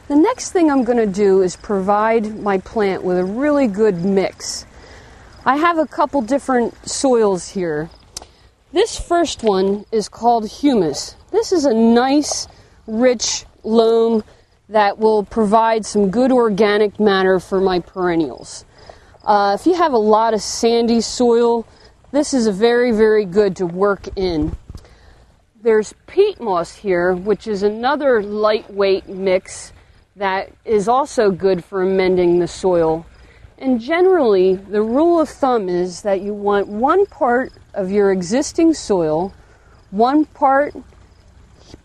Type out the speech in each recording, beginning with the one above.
The next thing I'm going to do is provide my plant with a really good mix. I have a couple different soils here. This first one is called humus. This is a nice, rich loam that will provide some good organic matter for my perennials. If you have a lot of sandy soil, this is very, very good to work in. There's peat moss here, which is another lightweight mix that is also good for amending the soil. And generally, the rule of thumb is that you want 1 part of your existing soil, 1 part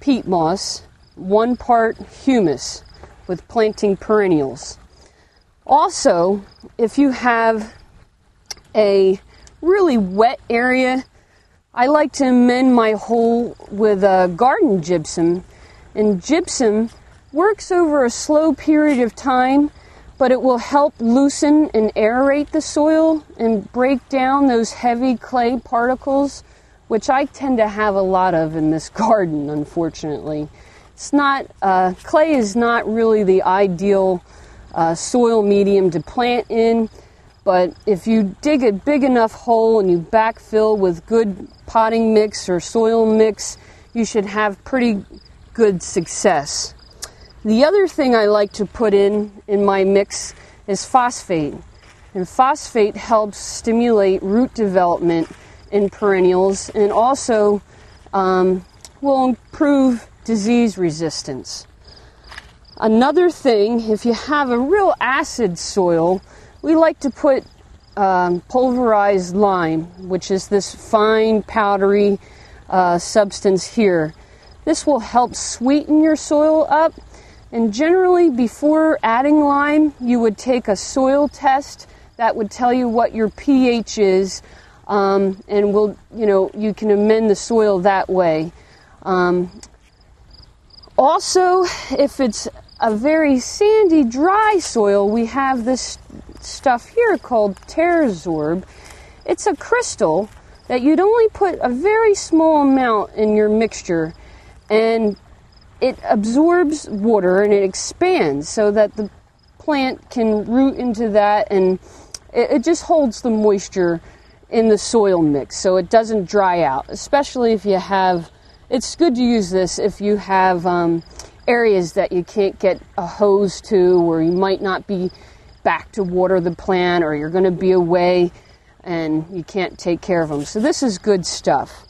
peat moss, 1 part humus with planting perennials. Also, if you have a really wet area, I like to amend my hole with garden gypsum. And gypsum works over a slow period of time, but it will help loosen and aerate the soil and break down those heavy clay particles, which I tend to have a lot of in this garden, unfortunately. It's not, clay is not really the ideal soil medium to plant in, but if you dig a big enough hole and you backfill with good potting mix or soil mix, you should have pretty good success. The other thing I like to put in my mix is phosphate. And phosphate helps stimulate root development in perennials and also will improve disease resistance. Another thing, if you have a real acid soil, we like to put pulverized lime, which is this fine powdery substance here. This will help sweeten your soil up. And generally, before adding lime, you would take a soil test that would tell you what your pH is, and you can amend the soil that way. Also, if it's a very sandy, dry soil, we have this stuff here called Terrazorb. It's a crystal that you'd only put a very small amount in your mixture, and it absorbs water and it expands so that the plant can root into that, and it just holds the moisture in the soil mix so it doesn't dry out. Especially if you have, it's good to use this if you have areas that you can't get a hose to, or you might not be back to water the plant, or you're going to be away and you can't take care of them. So this is good stuff.